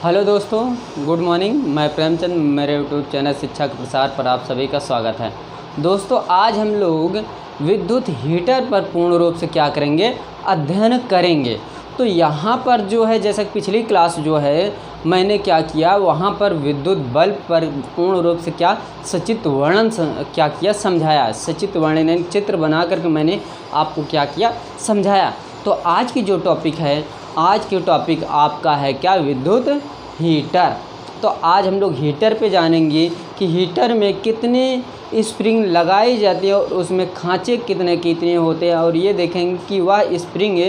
Hello दोस्तों, good morning. मैं प्रेमचंद, मेरे यूट्यूब चैनल शिक्षा के प्रसार पर आप सभी का स्वागत है। दोस्तों, आज हम लोग विद्युत हीटर पर पूर्ण रूप से क्या करेंगे, अध्ययन करेंगे। तो यहाँ पर जो है, जैसे पिछली क्लास जो है मैंने क्या किया, वहाँ पर विद्युत बल्ब पर पूर्ण रूप से क्या सचित्र वर्णन क्या किया, समझाया। सचित्र वर्णन चित्र बना करके मैंने आपको क्या किया, समझाया। तो आज की जो टॉपिक है, आज की टॉपिक आपका है क्या, विद्युत हीटर। तो आज हम लोग हीटर पे जानेंगे कि हीटर में कितने स्प्रिंग लगाई जाती है और उसमें खांचे कितने होते हैं, और ये देखेंगे कि वह स्प्रिंग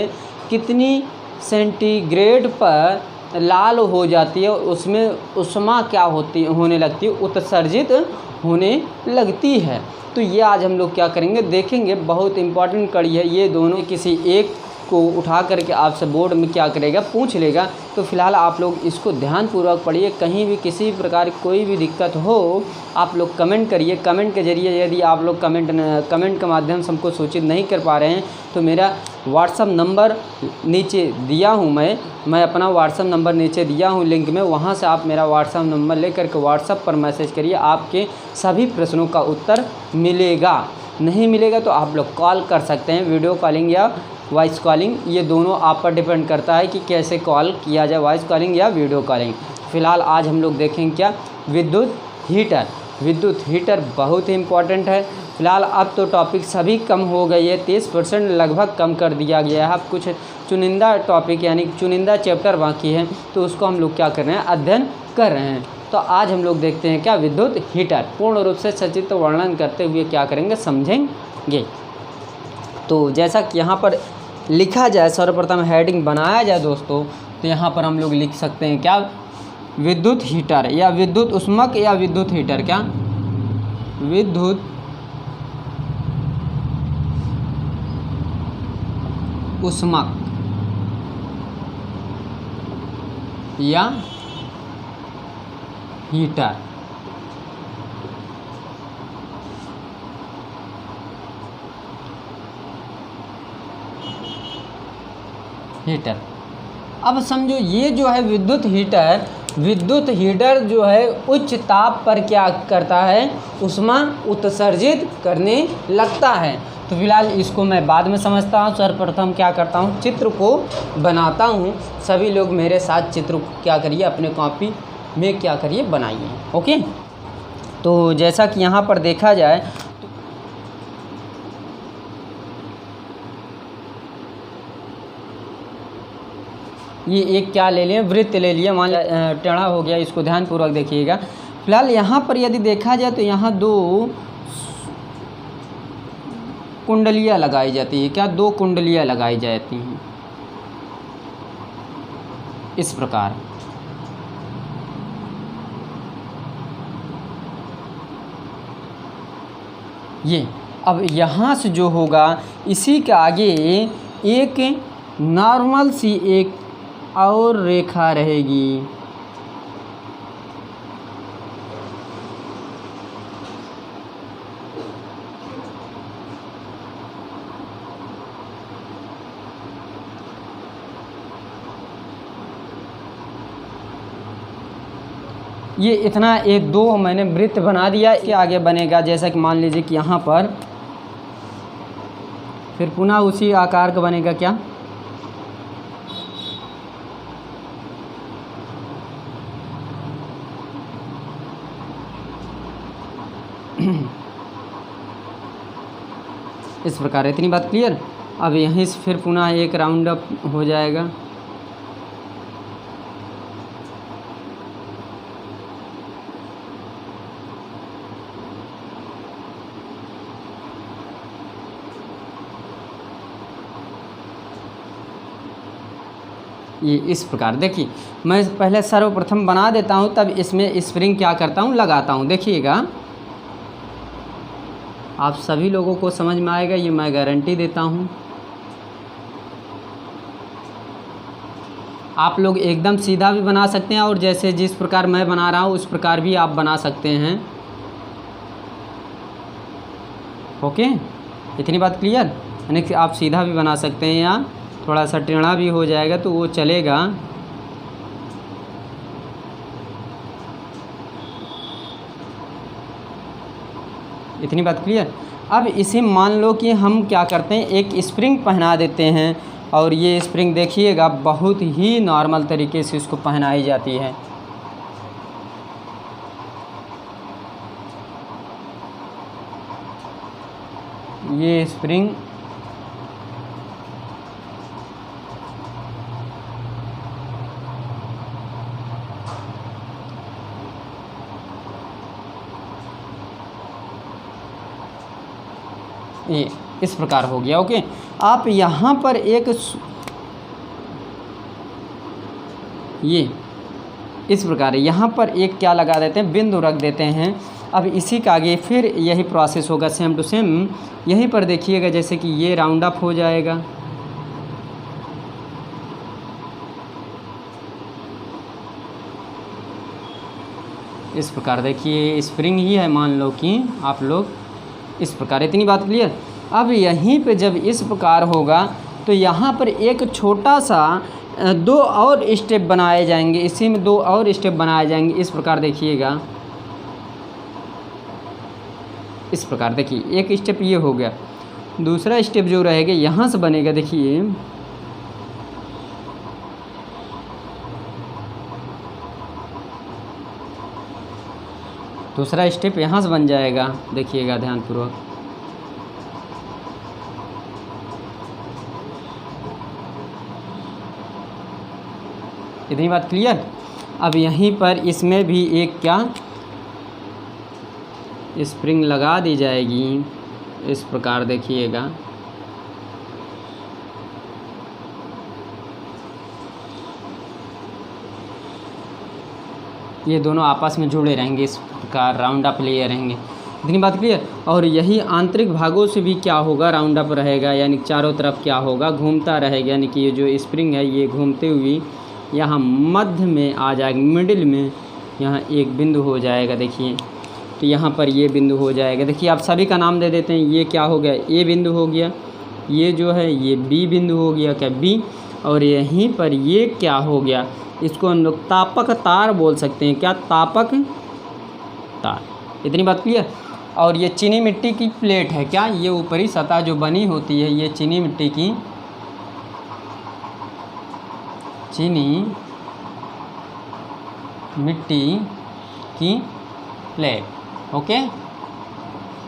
कितनी सेंटीग्रेड पर लाल हो जाती है और उसमें उष्मा क्या होने लगती है, उत्सर्जित होने लगती है। तो ये आज हम लोग क्या करेंगे, देखेंगे। बहुत इंपॉर्टेंट कड़ी है ये दोनों। किसी एक को उठा करके आपसे बोर्ड में क्या करेगा, पूछ लेगा। तो फिलहाल आप लोग इसको ध्यानपूर्वक पढ़िए। कहीं भी किसी प्रकार कोई भी दिक्कत हो, आप लोग कमेंट करिए। कमेंट के जरिए यदि आप लोग कमेंट के माध्यम से हमको सूचित नहीं कर पा रहे हैं तो मेरा व्हाट्सअप नंबर नीचे दिया हूँ। मैं अपना व्हाट्सअप नंबर नीचे दिया हूँ लिंक में, वहाँ से आप मेरा व्हाट्सअप नंबर लेकर के व्हाट्सअप पर मैसेज करिए। आपके सभी प्रश्नों का उत्तर मिलेगा। नहीं मिलेगा तो आप लोग कॉल कर सकते हैं, वीडियो कॉलिंग या वॉइस कॉलिंग। ये दोनों आप पर डिपेंड करता है कि कैसे कॉल किया जाए, वॉइस कॉलिंग या वीडियो कॉलिंग। फ़िलहाल आज हम लोग देखेंगे क्या, विद्युत हीटर। विद्युत हीटर बहुत ही इम्पॉर्टेंट है। फ़िलहाल अब तो टॉपिक सभी कम हो गई है, 30% लगभग कम कर दिया गया है। अब कुछ चुनिंदा टॉपिक यानी चुनिंदा चैप्टर बाकी है, तो उसको हम लोग क्या कर रहे हैं, अध्ययन कर रहे हैं। तो आज हम लोग देखते हैं क्या, विद्युत हीटर। पूर्ण रूप से सचित्र वर्णन करते हुए क्या करेंगे, समझेंगे। तो जैसा कि यहाँ पर लिखा जाए, सर्वप्रथम हेडिंग बनाया जाए दोस्तों, तो यहाँ पर हम लोग लिख सकते हैं क्या, विद्युत हीटर या विद्युत उष्मक या विद्युत हीटर। क्या, विद्युत उष्मक या हीटर। हीटर। अब समझो, ये जो है विद्युत हीटर जो है उच्च ताप पर क्या करता है, ऊष्मा उत्सर्जित करने लगता है। तो फिलहाल इसको मैं बाद में समझता हूँ। सर्वप्रथम क्या करता हूँ, चित्र को बनाता हूँ। सभी लोग मेरे साथ चित्र को क्या करिए, अपने कॉपी में क्या करिए, बनाइए। ओके। तो जैसा कि यहाँ पर देखा जाए, ये एक क्या ले लिए, वृत्त ले लिए, मान टेढ़ा हो गया, इसको ध्यानपूर्वक देखिएगा। फिलहाल यहाँ पर यदि देखा जाए तो यहाँ दो कुंडलियाँ लगाई जाती है। क्या, दो कुंडलियाँ लगाई जाती हैं इस प्रकार। ये अब यहाँ से जो होगा, इसी के आगे एक नॉर्मल सी एक और रेखा रहेगी। ये इतना एक दो मैंने वृत्त बना दिया। इसके आगे बनेगा, जैसा कि मान लीजिए कि यहाँ पर फिर पुनः उसी आकार का बनेगा क्या, इस प्रकार। इतनी बात क्लियर। अब यहीं से फिर पुनः एक राउंड अप हो जाएगा। ये इस प्रकार देखिए, मैं पहले सर्वप्रथम बना देता हूँ, तब इसमें स्प्रिंग क्या करता हूँ, लगाता हूँ। देखिएगा, आप सभी लोगों को समझ में आएगा, ये मैं गारंटी देता हूँ। आप लोग एकदम सीधा भी बना सकते हैं, और जैसे जिस प्रकार मैं बना रहा हूँ उस प्रकार भी आप बना सकते हैं। ओके, इतनी बात क्लियर। यानी कि आप सीधा भी बना सकते हैं या थोड़ा सा टेढ़ा भी हो जाएगा तो वो चलेगा। इतनी बात क्लियर। अब इसे मान लो कि हम क्या करते हैं, एक स्प्रिंग पहना देते हैं, और ये स्प्रिंग देखिएगा बहुत ही नॉर्मल तरीके से इसको पहनाई जाती है। ये स्प्रिंग ये इस प्रकार हो गया। ओके, आप यहाँ पर एक ये इस प्रकार यहाँ पर एक क्या लगा देते हैं, बिंदु रख देते हैं। अब इसी का आगे फिर यही प्रोसेस होगा, सेम टू सेम। यहीं पर देखिएगा जैसे कि ये राउंड अप हो जाएगा, इस प्रकार। देखिए स्प्रिंग ही है, मान लो कि आप लोग इस प्रकार। इतनी बात क्लियर। अब यहीं पे जब इस प्रकार होगा तो यहाँ पर एक छोटा सा 2 और स्टेप बनाए जाएंगे, इसी में 2 और स्टेप बनाए जाएंगे। इस प्रकार देखिएगा, इस प्रकार। देखिए एक स्टेप ये हो गया, दूसरा स्टेप जो रहेगा यहाँ से बनेगा। देखिए दूसरा स्टेप यहाँ से बन जाएगा, देखिएगा ध्यानपूर्वक। इतनी बात क्लियर। अब यहीं पर इसमें भी एक क्या स्प्रिंग लगा दी जाएगी, इस प्रकार देखिएगा। ये दोनों आपस में जुड़े रहेंगे, इस प्रकार राउंड अप लिए रहेंगे। इतनी बात क्लियर। और यही आंतरिक भागों से भी क्या होगा, राउंड अप रहेगा, यानी चारों तरफ क्या होगा, घूमता रहेगा। यानी कि ये जो स्प्रिंग है ये घूमते हुए यहाँ मध्य में आ जाएगा, मिडिल में यहाँ एक बिंदु हो जाएगा। देखिए तो यहाँ पर ये बिंदु हो जाएगा। देखिए आप सभी का नाम दे देते हैं। ये क्या हो गया, ए बिंदु हो गया। ये जो है ये बी बिंदु हो गया, क्या बी। और यहीं पर ये क्या हो गया, इसको हम लोग तापक तार बोल सकते हैं। क्या, तापक तार। इतनी बात क्लियर। और ये चीनी मिट्टी की प्लेट है। क्या, ये ऊपरी सतह जो बनी होती है ये चीनी मिट्टी की प्लेट। ओके,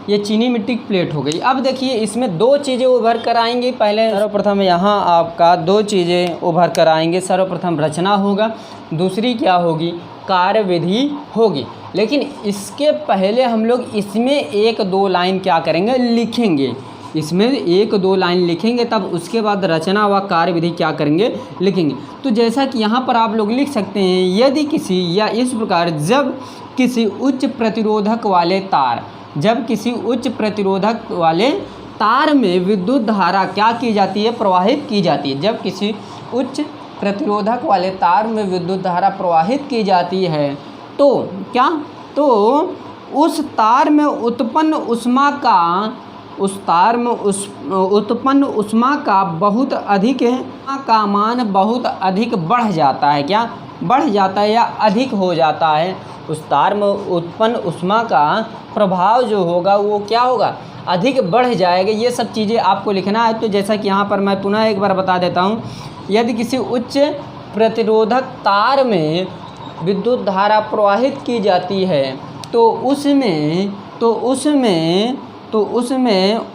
ये चीनी मिट्टी की प्लेट हो गई। अब देखिए इसमें 2 चीज़ें उभर कर आएंगी। पहले सर्वप्रथम यहाँ आपका 2 चीज़ें उभर कर आएंगे। सर्वप्रथम रचना होगा, दूसरी क्या होगी, कार्यविधि होगी। लेकिन इसके पहले हम लोग इसमें 1-2 लाइन क्या करेंगे, लिखेंगे। इसमें 1-2 लाइन लिखेंगे, तब उसके बाद रचना व कार्यविधि क्या करेंगे, लिखेंगे। तो जैसा कि यहाँ पर आप लोग लिख सकते हैं, यदि किसी या इस प्रकार जब किसी उच्च प्रतिरोधक वाले तार, जब किसी उच्च प्रतिरोधक वाले तार में विद्युत धारा क्या की जाती है, प्रवाहित की जाती है। जब किसी उच्च प्रतिरोधक वाले तार में विद्युत धारा प्रवाहित की जाती है तो क्या, तो उस तार में उत्पन्न ऊष्मा का, उस तार में उत्पन्न ऊष्मा का बहुत अधिक है, का मान बहुत अधिक बढ़ जाता है। क्या, बढ़ जाता है या अधिक हो जाता है। उस तार में उत्पन्न ऊष्मा का प्रभाव जो होगा वो क्या होगा, अधिक बढ़ जाएगा। ये सब चीज़ें आपको लिखना है। तो जैसा कि यहाँ पर मैं पुनः एक बार बता देता हूँ, यदि किसी उच्च प्रतिरोधक तार में विद्युत धारा प्रवाहित की जाती है तो उसमें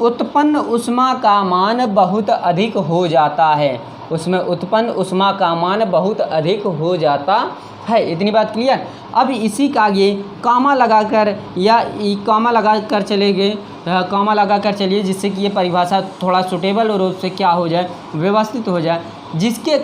उत्पन्न ऊष्मा का मान बहुत अधिक हो जाता है। उसमें उत्पन्न ऊष्मा का मान बहुत अधिक हो जाता है। इतनी बात क्लियर। अब इसी का आगे कॉमा लगाकर या कॉमा लगाकर चलेंगे, कॉमा लगाकर चलिए, जिससे कि ये परिभाषा थोड़ा सूटेबल रूप से क्या हो जाए, व्यवस्थित हो जाए। जिसके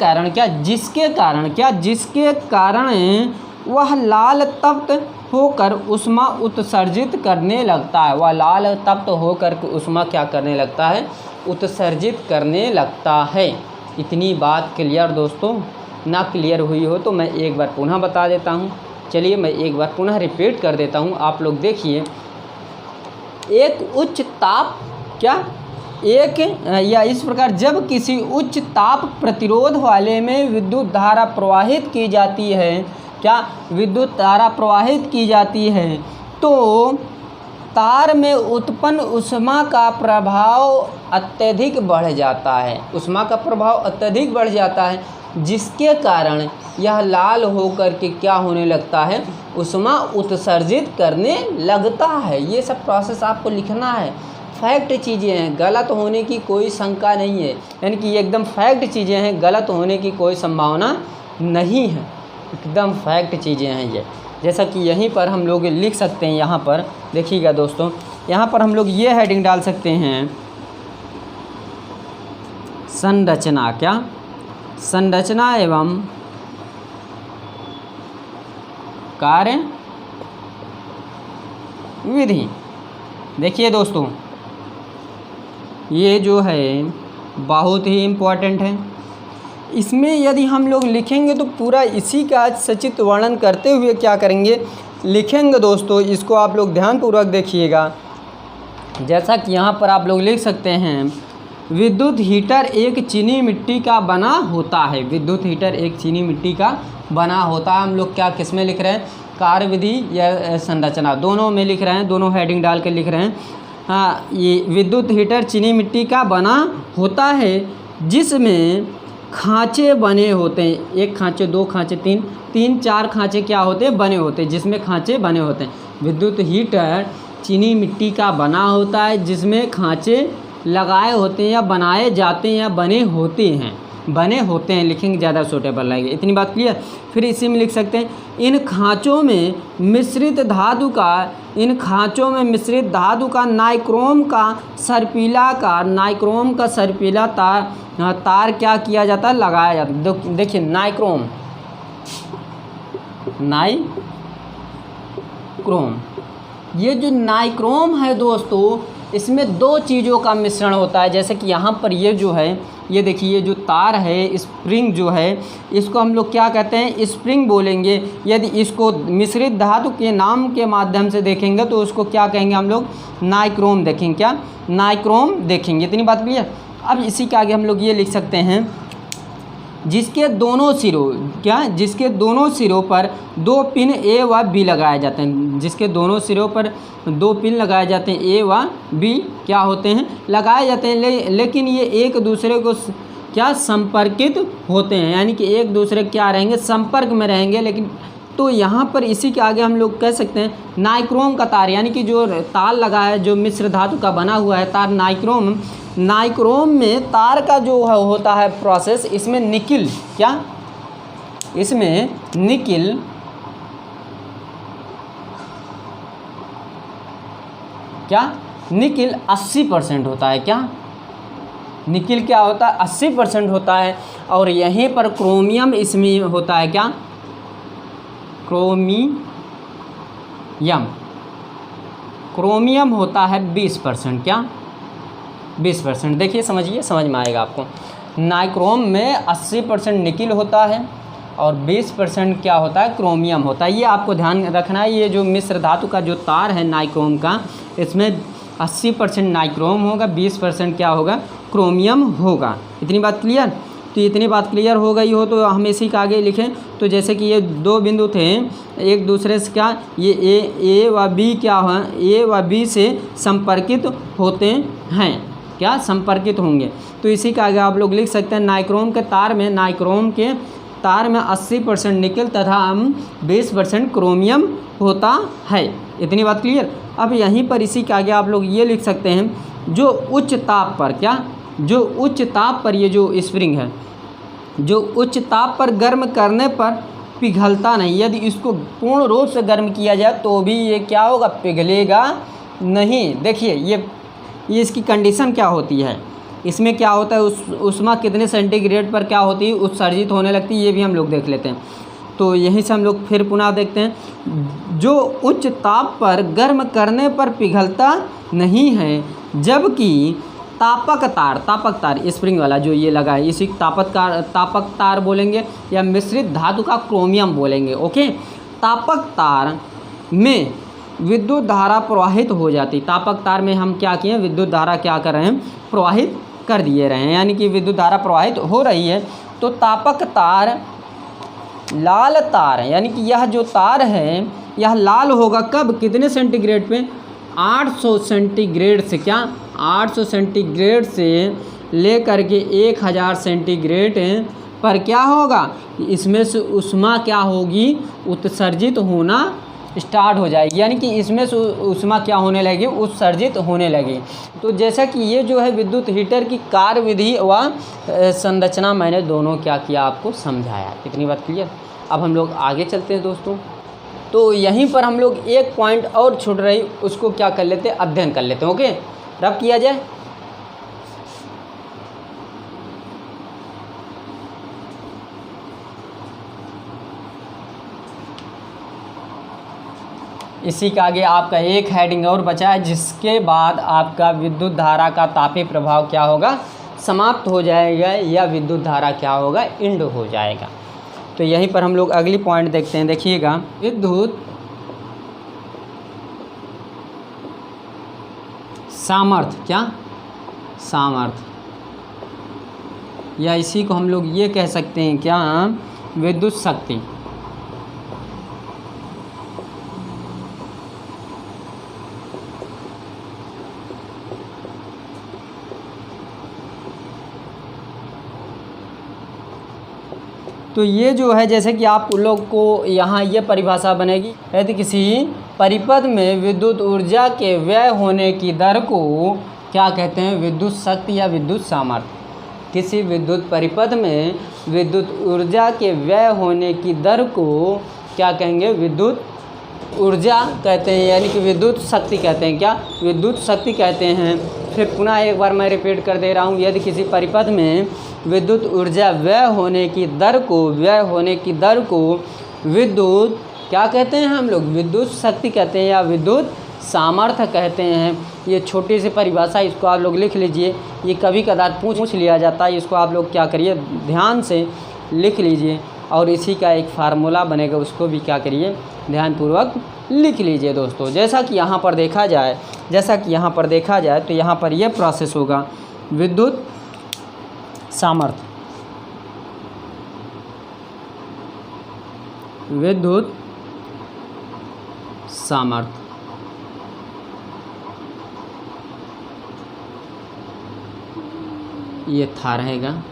कारण वह लाल तप्त होकर ऊष्मा उत्सर्जित करने लगता है। वह लाल तप्त होकर ऊष्मा क्या करने लगता है, उत्सर्जित करने लगता है। इतनी बात क्लियर दोस्तों। ना क्लियर हुई हो तो मैं एक बार पुनः बता देता हूँ। चलिए मैं एक बार पुनः रिपीट कर देता हूँ। आप लोग देखिए, एक उच्च ताप क्या, एक या इस प्रकार जब किसी उच्च ताप प्रतिरोध वाले में विद्युत धारा प्रवाहित की जाती है, क्या, विद्युत धारा प्रवाहित की जाती है, तो तार में उत्पन्न ऊष्मा का प्रभाव अत्यधिक बढ़ जाता है, ऊष्मा का प्रभाव अत्यधिक बढ़ जाता है, जिसके कारण यह लाल होकर के क्या होने लगता है, ऊष्मा उत्सर्जित करने लगता है। ये सब प्रोसेस आपको लिखना है, फैक्ट चीज़ें हैं, गलत होने की कोई शंका नहीं है, यानी कि ये एकदम फैक्ट चीज़ें हैं, गलत होने की कोई संभावना नहीं है, एकदम फैक्ट चीज़ें हैं ये। जैसा कि यहीं पर हम लोग लिख सकते हैं, यहाँ पर देखिएगा दोस्तों, यहाँ पर हम लोग ये हेडिंग डाल सकते हैं, संरचना, क्या, संरचना एवं कार्य विधि। देखिए दोस्तों, ये जो है बहुत ही इम्पोर्टेंट है। इसमें यदि हम लोग लिखेंगे तो पूरा इसी का सचित्र वर्णन करते हुए क्या करेंगे, लिखेंगे दोस्तों। इसको आप लोग ध्यानपूर्वक देखिएगा। जैसा कि यहाँ पर आप लोग लिख सकते हैं, विद्युत हीटर एक चीनी मिट्टी का बना होता है। विद्युत हीटर एक चीनी मिट्टी का बना होता है। हम लोग क्या किस में लिख रहे हैं, कार्य विधि या संरचना, दोनों में लिख रहे हैं, दोनों हेडिंग डाल के लिख रहे हैं। हाँ, ये विद्युत हीटर चीनी मिट्टी का बना होता है, जिसमें खांचे बने होते हैं, एक खांचे, दो खांचे, तीन चार खांचे क्या होते हैं, बने होते हैं, जिसमें खांचे बने होते हैं। विद्युत हीटर चीनी मिट्टी का बना होता है, जिसमें खांचे लगाए होते हैं या बनाए जाते हैं या बने होते हैं, लिखेंगे ज़्यादा सूटेबल लगेगा। इतनी बात क्लियर। फिर इसी में लिख सकते हैं, इन खांचों में मिश्रित धातु का नाइक्रोम का सर्पीला तार क्या किया जाता है, लगाया जाता है। देखिए नाइक्रोम, ये जो नाइक्रोम है दोस्तों, इसमें दो चीज़ों का मिश्रण होता है। जैसे कि यहाँ पर ये जो है, ये देखिए, ये जो तार है, स्प्रिंग जो है, इसको हम लोग क्या कहते हैं, स्प्रिंग बोलेंगे। यदि इसको मिश्रित धातु के नाम के माध्यम से देखेंगे तो उसको क्या कहेंगे हम लोग, नाइक्रोम देखेंगे, क्या, नाइक्रोम देखेंगे। इतनी बात क्लियर। अब इसी के आगे हम लोग ये लिख सकते हैं, जिसके दोनों सिरों पर दो पिन ए व बी लगाए जाते हैं। जिसके दोनों सिरों पर दो पिन लगाए जाते हैं, ए व बी क्या होते हैं, लगाए जाते हैं। लेकिन ये एक दूसरे को क्या संपर्कित होते हैं, यानी कि एक दूसरे क्या रहेंगे, संपर्क में रहेंगे। लेकिन तो यहाँ पर इसी के आगे हम लोग कह सकते हैं, नाइक्रोम का तार, यानी कि जो तार लगा है, जो मिश्र धातु का बना हुआ है तार, नाइक्रोम में तार का जो होता है प्रोसेस, इसमें निकिल, क्या, इसमें निकिल क्या, निकिल 80% होता है। क्या, निकिल क्या होता है, 80% होता है। और यहीं पर क्रोमियम इसमें होता है, क्या, क्रोमियम होता है 20%, क्या, 20%। देखिए समझिए, समझ में आएगा आपको। नाइक्रोम में 80% निकिल होता है और 20% क्या होता है, क्रोमियम होता है। ये आपको ध्यान रखना है। ये जो मिश्र धातु का जो तार है नाइक्रोम का, इसमें 80% नाइक्रोम होगा, 20% क्या होगा, क्रोमियम होगा। इतनी बात क्लियर। तो इतनी बात क्लियर हो गई हो तो हम इसी का आगे लिखें। तो जैसे कि ये दो बिंदु थे एक दूसरे से, क्या, ये ए व बी क्या है, ए व बी से संपर्कित होते हैं, क्या, संपर्कित होंगे। तो इसी का आगे आप लोग लिख सकते हैं, नाइक्रोम के तार में 80% निकल तथा 20% क्रोमियम होता है। इतनी बात क्लियर। अब यहीं पर इसी के आगे आप लोग ये लिख सकते हैं, जो उच्च ताप पर, क्या, जो उच्च ताप पर ये जो स्प्रिंग है, जो उच्च ताप पर गर्म करने पर पिघलता नहीं। यदि इसको पूर्ण रूप से गर्म किया जाए तो भी ये क्या होगा, पिघलेगा नहीं। देखिए ये इसकी कंडीशन क्या होती है, इसमें क्या होता है, ऊष्मा कितने सेंटीग्रेड पर क्या होती है, उत्सर्जित होने लगती है। ये भी हम लोग देख लेते हैं। तो यहीं से हम लोग फिर पुनः देखते हैं, जो उच्च ताप पर गर्म करने पर पिघलता नहीं है, जबकि तापक तार स्प्रिंग वाला जो ये लगा है, इसी तापक तार बोलेंगे या मिश्रित धातु का क्रोमियम बोलेंगे। ओके, तापक तार में विद्युत धारा प्रवाहित हो जाती। तापक तार में हम क्या किए, विद्युत धारा क्या कर रहे हैं, प्रवाहित कर दिए रहे हैं, यानी कि विद्युत धारा प्रवाहित हो रही है। तो तापक तार, लाल तार, यानी कि यह जो तार है यह लाल होगा कब, कितने सेंटीग्रेड पे, 800 सेंटीग्रेड से क्या 800 सेंटीग्रेड से ले करके 1000 सेंटीग्रेड पर क्या होगा, इसमें से उष्मा क्या होगी, उत्सर्जित होना स्टार्ट हो जाएगी, यानी कि इसमें से उष्मा क्या होने लगेगी, उत्सर्जित होने लगी। तो जैसा कि ये जो है विद्युत हीटर की कार्यविधि व संरचना मैंने दोनों क्या किया आपको समझाया। इतनी बात क्लियर। अब हम लोग आगे चलते हैं दोस्तों। तो यहीं पर हम लोग एक पॉइंट और छूट रही, उसको क्या कर लेते हैं, अध्ययन कर लेते हैं। ओके, रब किया जाए। इसी के आगे आपका एक हेडिंग और बचा है, जिसके बाद आपका विद्युत धारा का तापीय प्रभाव क्या होगा, समाप्त हो जाएगा, या विद्युत धारा क्या होगा, इंड हो जाएगा। तो यहीं पर हम लोग अगली पॉइंट देखते हैं। देखिएगा, विद्युत सामर्थ्य, क्या सामर्थ्य, या इसी को हम लोग ये कह सकते हैं क्या, विद्युत शक्ति। तो ये जो है, जैसे कि आप लोग को यहाँ ये परिभाषा बनेगी, यदि किसी परिपथ में विद्युत ऊर्जा के व्यय होने की दर को क्या कहते हैं, विद्युत शक्ति या विद्युत सामर्थ्य। किसी विद्युत परिपथ में विद्युत ऊर्जा के व्यय होने की दर को क्या कहेंगे, विद्युत ऊर्जा कहते हैं, यानी कि विद्युत शक्ति कहते हैं। क्या विद्युत शक्ति कहते हैं। फिर पुनः एक बार मैं रिपीट कर दे रहा हूँ, यदि किसी परिपथ में विद्युत ऊर्जा व्यय होने की दर को विद्युत क्या कहते हैं हम लोग, विद्युत शक्ति कहते हैं या विद्युत सामर्थ्य कहते हैं। ये छोटी सी परिभाषा, इसको आप लोग लिख लीजिए। ये कभी कदार पूछ लिया जाता है, इसको आप लोग क्या करिए, ध्यान से लिख लीजिए। और इसी का एक फार्मूला बनेगा, उसको भी क्या करिए, ध्यानपूर्वक लिख लीजिए दोस्तों। जैसा कि यहाँ पर देखा जाए तो यहाँ पर यह प्रोसेस होगा, विद्युत सामर्थ्य, विद्युत सामर्थ्य, ये था रहेगा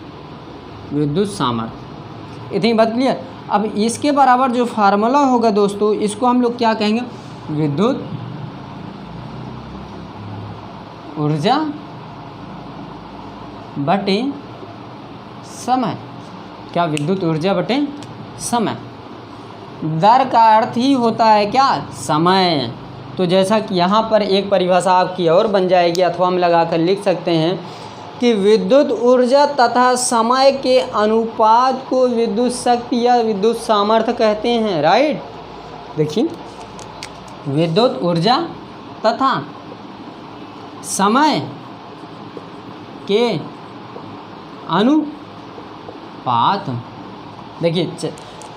विद्युत सामर्थ्य। इतनी बात क्लियर। अब इसके बराबर जो फार्मूला होगा दोस्तों, इसको हम लोग क्या कहेंगे, विद्युत ऊर्जा बटे समय। क्या विद्युत ऊर्जा बटे समय। दर का अर्थ ही होता है क्या, समय। तो जैसा कि यहाँ पर एक परिभाषा आपकी और बन जाएगी, अथवा हम लगाकर लिख सकते हैं कि विद्युत ऊर्जा तथा समय के अनुपात को विद्युत शक्ति या विद्युत सामर्थ्य कहते हैं। राइट, देखिए, विद्युत ऊर्जा तथा समय के अनुपात। देखिए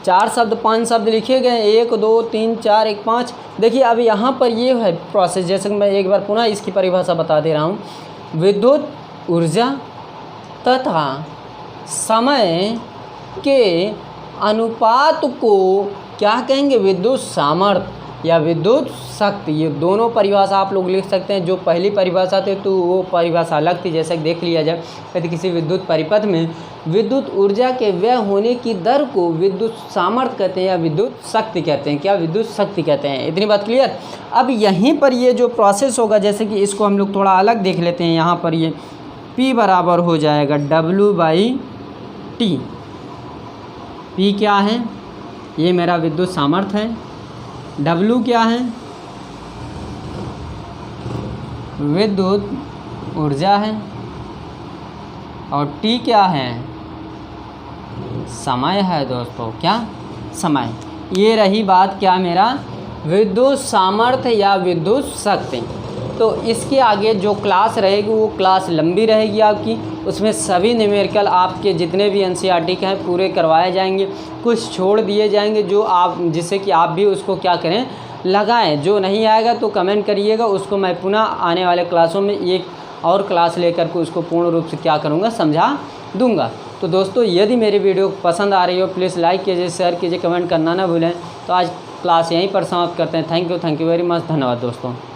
4 शब्द 5 शब्द लिखे गए, 1 2 3 4 1 5। देखिए अब यहाँ पर ये है प्रोसेस, जैसे कि मैं एक बार पुनः इसकी परिभाषा बता दे रहा हूँ। विद्युत ऊर्जा तथा समय के अनुपात को क्या कहेंगे, विद्युत सामर्थ्य या विद्युत शक्ति। ये दोनों परिभाषा आप लोग लिख सकते हैं। जो पहली परिभाषा थी तो वो परिभाषा अलग थी, जैसे देख लिया जाए। यदि किसी विद्युत परिपथ में विद्युत ऊर्जा के व्यय होने की दर को विद्युत सामर्थ्य कहते हैं या विद्युत शक्ति कहते हैं। क्या विद्युत शक्ति कहते हैं। इतनी बात क्लियर। अब यहीं पर ये जो प्रोसेस होगा, जैसे कि इसको हम लोग थोड़ा अलग देख लेते हैं। यहाँ पर ये P बराबर हो जाएगा W/T। P क्या है, ये मेरा विद्युत सामर्थ्य है। W क्या है, विद्युत ऊर्जा है। और T क्या है, समय है दोस्तों। क्या समय। ये रही बात क्या, मेरा विद्युत सामर्थ्य या विद्युत शक्ति। तो इसके आगे जो क्लास रहेगी वो क्लास लंबी रहेगी आपकी। उसमें सभी न्यूमेरिकल आपके जितने भी एनसीईआरटी के हैं पूरे करवाए जाएंगे। कुछ छोड़ दिए जाएंगे जो आप, जिससे कि आप भी उसको क्या करें, लगाएं। जो नहीं आएगा तो कमेंट करिएगा, उसको मैं पुनः आने वाले क्लासों में एक और क्लास लेकर के उसको पूर्ण रूप से क्या करूँगा, समझा दूँगा। तो दोस्तों यदि मेरी वीडियो पसंद आ रही हो प्लीज़ लाइक कीजिए, शेयर कीजिए, कमेंट करना ना भूलें। तो आज क्लास यहीं पर समाप्त करते हैं। Thank you very much. धन्यवाद दोस्तों।